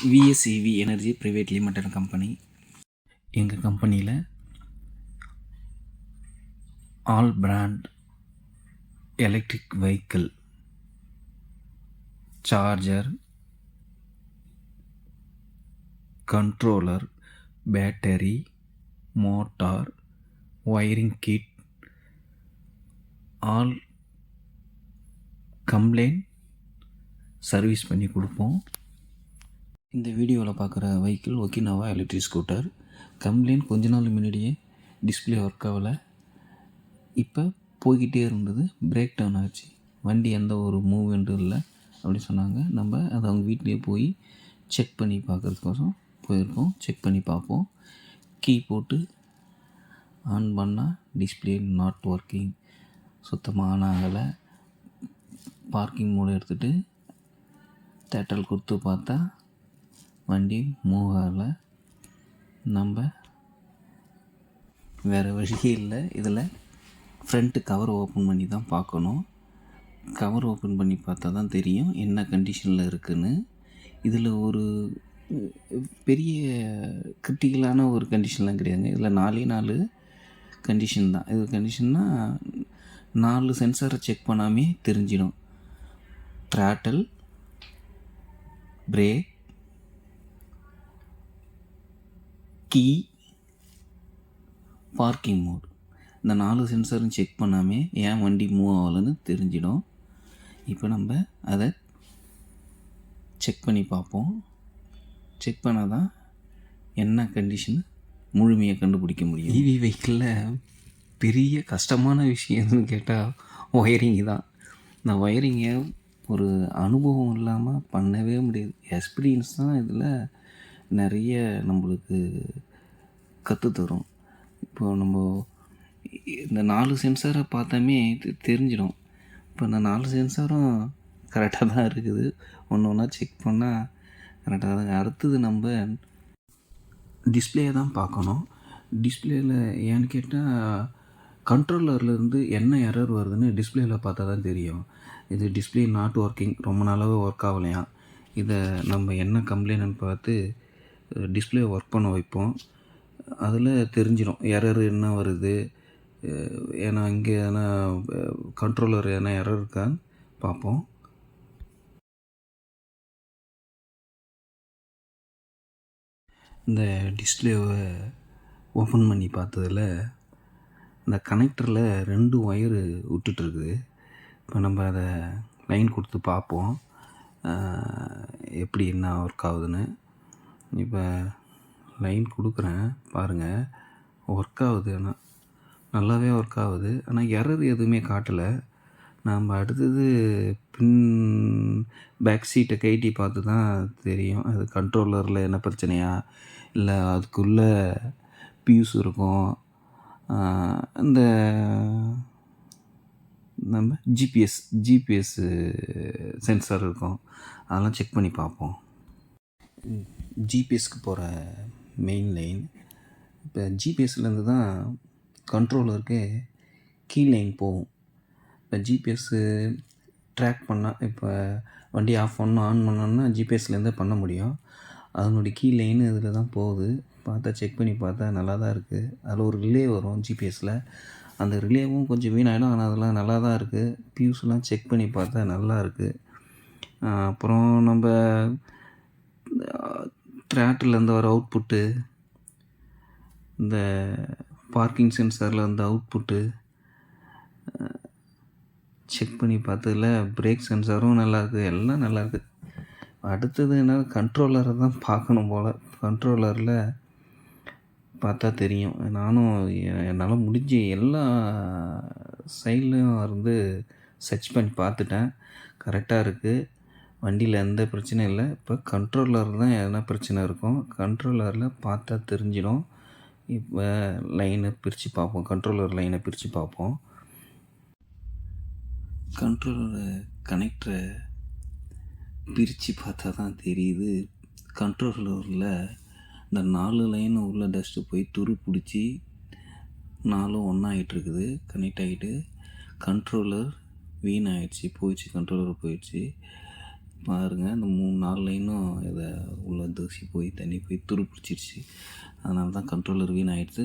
விஎஸ்இவி energy private limited company. எங்கள் கம்பெனியில் all brand electric vehicle, charger, controller, battery, motor, wiring kit, all complaint service பண்ணி கொடுப்போம். இந்த வீடியோவில் பார்க்குற vehicle Okinawa electric scooter. Complaint கொஞ்ச நாள் முன்னாடியே டிஸ்பிளே ஒர்க் ஆகலை, இப்போ போய்கிட்டே இருந்தது, பிரேக் டவுன் ஆச்சு, வண்டி எந்த ஒரு மூவ்மெண்ட்டும் இல்லை அப்படின்னு சொன்னாங்க. நம்ம அதை அவங்க வீட்லேயே போய் செக் பண்ணி பார்க்குறதுக்கோசம் போயிருக்கோம். செக் பண்ணி பார்ப்போம். கீ போட்டு ஆன் பண்ணால் டிஸ்பிளே நாட் ஒர்க்கிங், சுத்தமாக ஆன் ஆகலை. பார்க்கிங் மோடு எடுத்துகிட்டு தேட்டல் கொடுத்து பார்த்தா வண்டி மூவ் ஆகலை. நம்ம வேறு வழியே இல்லை, இதில் ஃப்ரண்ட்டு கவர் ஓப்பன் பண்ணி தான் பார்க்கணும். கவர் ஓப்பன் பண்ணி பார்த்தா தான் தெரியும் என்ன கண்டிஷனில் இருக்குதுன்னு. இதில் ஒரு பெரிய கிரிட்டிக்கலான ஒரு கண்டிஷன்லாம் கிடையாதுங்க. இதில் 4 கண்டிஷன் தான். இது கண்டிஷன்னா 4 சென்சாரை செக் பண்ணாமே தெரிஞ்சிடும். Throttle, brake, key, parking mode, இந்த 4 சென்சாரும் செக் பண்ணாமே ஏன் வண்டி மூவ் ஆகலைன்னு தெரிஞ்சிடும். இப்போ நம்ம அதை செக் பண்ணி பார்ப்போம். செக் பண்ணால் தான் என்ன கண்டிஷன் முழுமையாக கண்டுபிடிக்க முடியும். இவி வெஹிக்கிளில் பெரிய கஷ்டமான விஷயம் எதுன்னு கேட்டால் ஒயரிங் தான். இந்த ஒயரிங்கை ஒரு அனுபவம் இல்லாமல் பண்ணவே முடியாது. எக்ஸ்பீரியன்ஸ் தான் இதில் நிறைய நம்மளுக்கு கற்றுத்தரும். இப்போ நம்ம இந்த 4 சென்சாரை பார்த்தாமே தெரிஞ்சிடும். இப்போ இந்த 4 சென்சாரும் கரெக்டாக தான் இருக்குது. ஒன்று ஒன்றா செக் பண்ணால் கரெக்டாக தான். அடுத்தது நம்ம டிஸ்பிளே தான் பார்க்கணும். டிஸ்பிளேயில் ஏன்னு கேட்டால் கண்ட்ரோலர்லேருந்து என்ன எரர் வருதுன்னு டிஸ்பிளேயில் பார்த்தா தான் தெரியும். இது டிஸ்பிளே நாட் ஒர்க்கிங், ரொம்ப நாளாகவே ஒர்க் ஆகலையாம். இதை நம்ம என்ன கம்ப்ளைண்ட்னு பார்த்து டிஸ்பிளே ஒர்க் பண்ண வைப்போம். அதில் தெரிஞ்சிடும் எரர் என்ன வருது. ஏன்னா இங்கே எதனா கண்ட்ரோலர் எதனா எரர் இருக்கான்னு பார்ப்போம். இந்த டிஸ்பிளேவை ஓப்பன் பண்ணி பார்த்ததில் இந்த கனெக்டரில் 2 ஒயரு விட்டுட்டுருக்குது. இப்போ நம்ம அதை லைன் கொடுத்து பார்ப்போம் எப்படி என்ன ஒர்க் ஆகுதுன்னு. இப்போ லைன் கொடுக்குறேன் பாருங்கள், ஒர்க் ஆகுது. ஆனால் நல்லாவே ஒர்க் ஆகுது. ஆனால் எரர் எதுவுமே காட்டலை. நம்ம அடுத்தது பேக் சீட்டை கைட்டி பார்த்து தான் தெரியும் அது கண்ட்ரோலரில் என்ன பிரச்சனையா, இல்லை அதுக்குள்ளே பியூஸ் இருக்கும், இந்த நம்ம ஜிபிஎஸ் சென்சார் இருக்கும், அதெல்லாம் செக் பண்ணி பார்ப்போம். ஜிபிஎஸ்க்கு போகிற மெயின் லைன். இப்போ ஜிபிஎஸ்லேருந்து தான் கண்ட்ரோலருக்கு கீ லைன் போகும். இப்போ ஜிபிஎஸ்ஸு ட்ராக் பண்ணால், இப்போ வண்டி ஆஃப் பண்ணணும் ஆன் பண்ணோன்னா ஜிபிஎஸ்லேருந்தே பண்ண முடியும். அதனுடைய கீ லைன் இதில் தான் போகுது. பார்த்தா செக் பண்ணி பார்த்தா நல்லா தான் இருக்குது. அதில் ஒரு ரிலே வரும் ஜிபிஎஸ்சில், அந்த ரிலேவும் கொஞ்சம் வீணாகிடும். ஆனால் அதெல்லாம் நல்லா தான் இருக்குது. பியூஸ்லாம் செக் பண்ணி பார்த்தா நல்லா இருக்குது. அப்புறம் நம்ம த்ராட்டிலேருந்து வர அவுட்புட்டு, இந்த பார்க்கிங் சென்சாரில் வந்து அவுட்புட்டு செக் பண்ணி பார்த்ததில் பிரேக் சென்சாரும் நல்லாயிருக்கு, எல்லாம் நல்லாயிருக்கு. அடுத்தது என்ன, கண்ட்ரோலரை தான் பார்க்கணும் போல். கண்ட்ரோலரில் பார்த்தா தெரியும். நானும் என்னால் முடிஞ்ச எல்லா சைட்லேயும் இருந்து சர்ச் பண்ணி பார்த்துட்டேன், கரெக்டாக இருக்குது. வண்டியில் எந்த பிரச்சனையும் இல்லை. இப்போ கண்ட்ரோலர் தான் எதனா பிரச்சனை இருக்கும். கண்ட்ரோலரில் பார்த்தா தெரிஞ்சிடும். இப்போ லைனை பிரித்து பார்ப்போம். கண்ட்ரோலர் லைனை பிரித்து பார்ப்போம். கண்ட்ரோலர் கனெக்டரை பிரித்து பார்த்தா தான் தெரியுது. கண்ட்ரோலரில் இந்த 4 லைன் உள்ள டஸ்ட்டு போய் துரு பிடிச்சி 4 ஒன்றாகிட்டுருக்குது, கனெக்ட் ஆகிட்டு. கண்ட்ரோலர் வீணாகிடுச்சு, போயிடுச்சு, கண்ட்ரோலர் போயிடுச்சு. பாருங்கள் இந்த 3-4 லைனும் இதை உள்ள தூசி போய் தண்ணி போய் துரு பிடிச்சிருச்சு. அதனால தான் கண்ட்ரோலர் வீணாகிடுது.